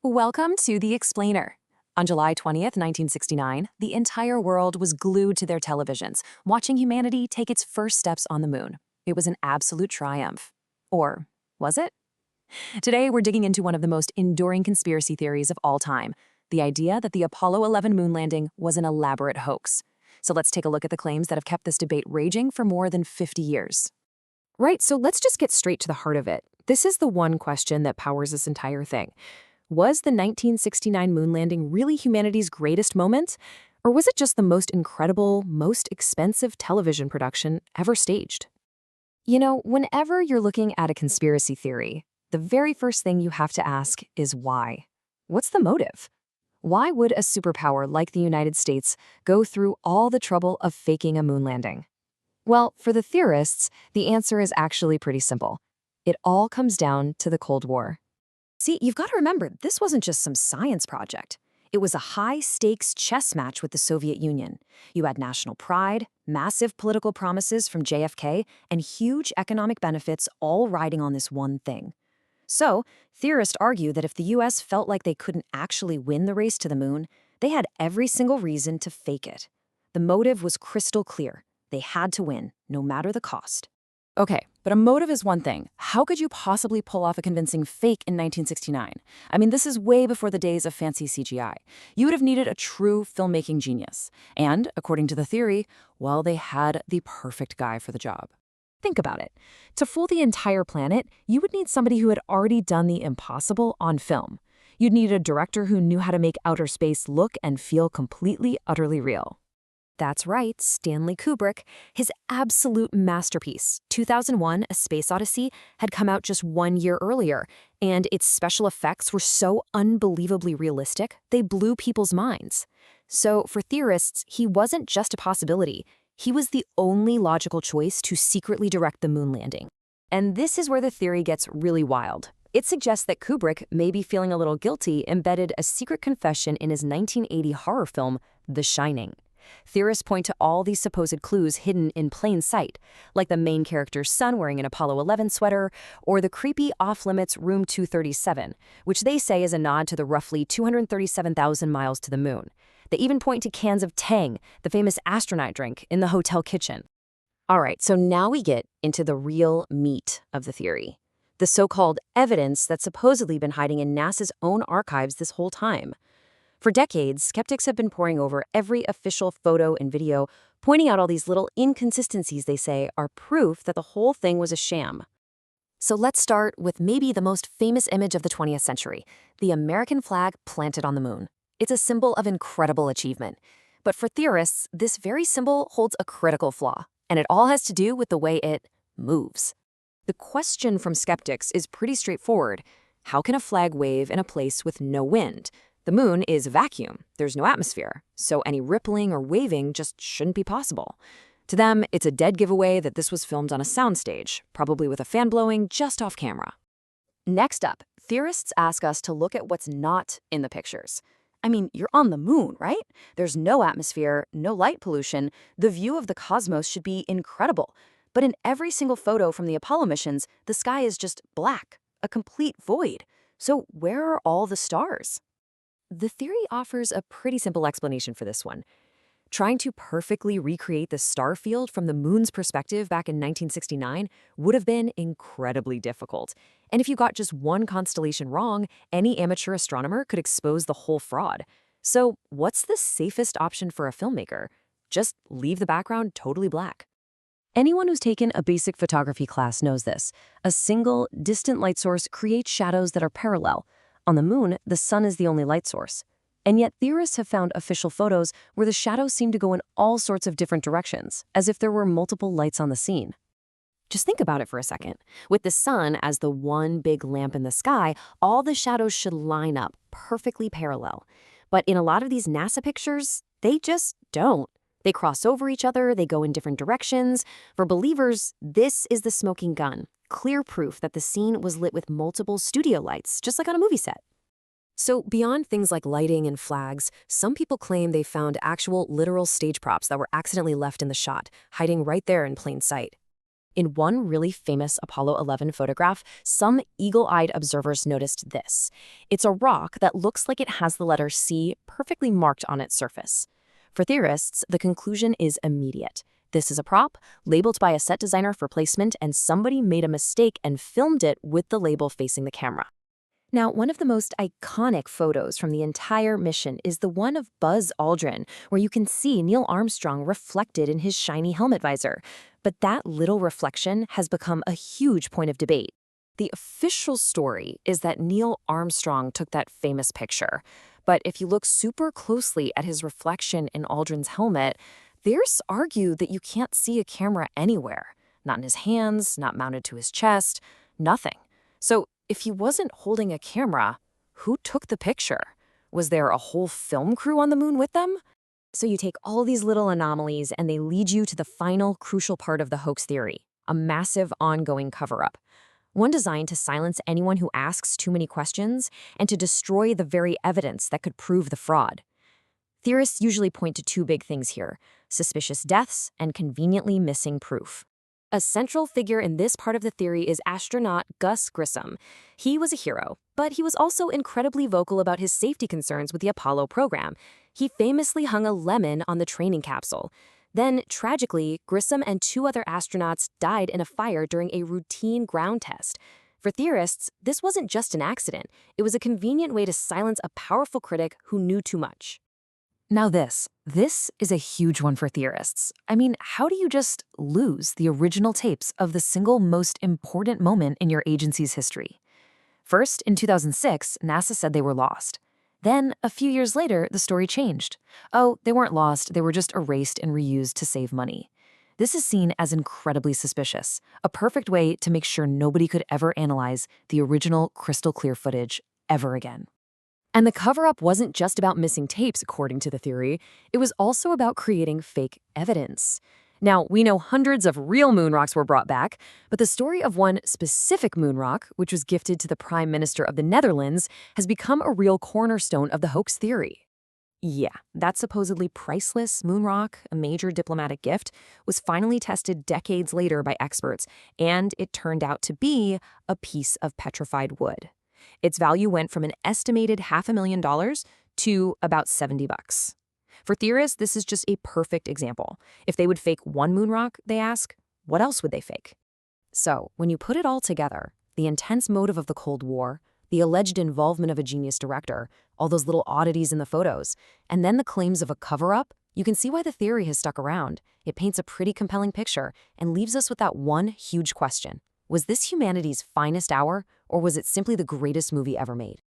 Welcome to The Explainer. On July 20th, 1969, the entire world was glued to their televisions, watching humanity take its first steps on the moon. It was an absolute triumph. Or was it? Today, we're digging into one of the most enduring conspiracy theories of all time, the idea that the Apollo 11 moon landing was an elaborate hoax. So let's take a look at the claims that have kept this debate raging for more than 50 years. Right, so let's just get straight to the heart of it. This is the one question that powers this entire thing. Was the 1969 moon landing really humanity's greatest moment? Or was it just the most incredible, most expensive television production ever staged? You know, whenever you're looking at a conspiracy theory, the very first thing you have to ask is why? What's the motive? Why would a superpower like the United States go through all the trouble of faking a moon landing? Well, for the theorists, the answer is actually pretty simple. It all comes down to the Cold War. See, you've got to remember, this wasn't just some science project. It was a high-stakes chess match with the Soviet Union. You had national pride, massive political promises from JFK, and huge economic benefits all riding on this one thing. So, theorists argue that if the US felt like they couldn't actually win the race to the moon, they had every single reason to fake it. The motive was crystal clear. They had to win, no matter the cost. Okay, but a motive is one thing. How could you possibly pull off a convincing fake in 1969? I mean, this is way before the days of fancy CGI. You would have needed a true filmmaking genius. And, according to the theory, well, they had the perfect guy for the job. Think about it. To fool the entire planet, you would need somebody who had already done the impossible on film. You'd need a director who knew how to make outer space look and feel completely, utterly real. That's right, Stanley Kubrick. His absolute masterpiece, 2001: A Space Odyssey, had come out just 1 year earlier, and its special effects were so unbelievably realistic, they blew people's minds. So, for theorists, he wasn't just a possibility. He was the only logical choice to secretly direct the moon landing. And this is where the theory gets really wild. It suggests that Kubrick, maybe feeling a little guilty, embedded a secret confession in his 1980 horror film, The Shining. Theorists point to all these supposed clues hidden in plain sight, like the main character's son wearing an Apollo 11 sweater, or the creepy off-limits Room 237, which they say is a nod to the roughly 237,000 miles to the moon. They even point to cans of Tang, the famous astronaut drink, in the hotel kitchen. All right, so now we get into the real meat of the theory, the so-called evidence that's supposedly been hiding in NASA's own archives this whole time. For decades, skeptics have been poring over every official photo and video, pointing out all these little inconsistencies they say are proof that the whole thing was a sham. So let's start with maybe the most famous image of the 20th century, the American flag planted on the moon. It's a symbol of incredible achievement. But for theorists, this very symbol holds a critical flaw, and it all has to do with the way it moves. The question from skeptics is pretty straightforward. How can a flag wave in a place with no wind? The moon is a vacuum. There's no atmosphere, so any rippling or waving just shouldn't be possible. To them, it's a dead giveaway that this was filmed on a soundstage, probably with a fan blowing just off camera. Next up, theorists ask us to look at what's not in the pictures. I mean, you're on the moon, right? There's no atmosphere, no light pollution. The view of the cosmos should be incredible. But in every single photo from the Apollo missions, the sky is just black, a complete void. So where are all the stars? The theory offers a pretty simple explanation for this one. Trying to perfectly recreate the star field from the moon's perspective back in 1969 would have been incredibly difficult. And if you got just one constellation wrong, any amateur astronomer could expose the whole fraud. So what's the safest option for a filmmaker? Just leave the background totally black. Anyone who's taken a basic photography class knows this. A single, distant light source creates shadows that are parallel. On the moon, the sun is the only light source. And yet theorists have found official photos where the shadows seem to go in all sorts of different directions, as if there were multiple lights on the scene. Just think about it for a second. With the sun as the one big lamp in the sky, all the shadows should line up perfectly parallel. But in a lot of these NASA pictures, they just don't. They cross over each other, they go in different directions. For believers, this is the smoking gun. Clear proof that the scene was lit with multiple studio lights, just like on a movie set. So beyond things like lighting and flags, some people claim they found actual literal stage props that were accidentally left in the shot, hiding right there in plain sight. In one really famous Apollo 11 photograph, some eagle-eyed observers noticed this. It's a rock that looks like it has the letter C perfectly marked on its surface. For theorists, the conclusion is immediate. This is a prop, labeled by a set designer for placement, and somebody made a mistake and filmed it with the label facing the camera. Now, one of the most iconic photos from the entire mission is the one of Buzz Aldrin, where you can see Neil Armstrong reflected in his shiny helmet visor. But that little reflection has become a huge point of debate. The official story is that Neil Armstrong took that famous picture. But if you look super closely at his reflection in Aldrin's helmet, theorists argue that you can't see a camera anywhere. Not in his hands, not mounted to his chest, nothing. So if he wasn't holding a camera, who took the picture? Was there a whole film crew on the moon with them? So you take all these little anomalies and they lead you to the final crucial part of the hoax theory, a massive ongoing cover-up. One designed to silence anyone who asks too many questions and to destroy the very evidence that could prove the fraud. Theorists usually point to two big things here: suspicious deaths and conveniently missing proof. A central figure in this part of the theory is astronaut Gus Grissom. He was a hero, but he was also incredibly vocal about his safety concerns with the Apollo program. He famously hung a lemon on the training capsule. Then, tragically, Grissom and 2 other astronauts died in a fire during a routine ground test. For theorists, this wasn't just an accident. It was a convenient way to silence a powerful critic who knew too much. Now this is a huge one for theorists. I mean, how do you just lose the original tapes of the single most important moment in your agency's history? First, in 2006, NASA said they were lost. Then, a few years later, the story changed. Oh, they weren't lost, they were just erased and reused to save money. This is seen as incredibly suspicious, a perfect way to make sure nobody could ever analyze the original crystal clear footage ever again. And the cover-up wasn't just about missing tapes, according to the theory. It was also about creating fake evidence. Now, we know hundreds of real moon rocks were brought back, but the story of one specific moon rock, which was gifted to the Prime Minister of the Netherlands, has become a real cornerstone of the hoax theory. Yeah, that supposedly priceless moon rock, a major diplomatic gift, was finally tested decades later by experts, and it turned out to be a piece of petrified wood. Its value went from an estimated $500,000 to about $70. For theorists, this is just a perfect example. If they would fake one moon rock, they ask, what else would they fake? So, when you put it all together, the intense motive of the Cold War, the alleged involvement of a genius director, all those little oddities in the photos, and then the claims of a cover-up, you can see why the theory has stuck around. It paints a pretty compelling picture and leaves us with that one huge question. Was this humanity's finest hour, or was it simply the greatest movie ever made?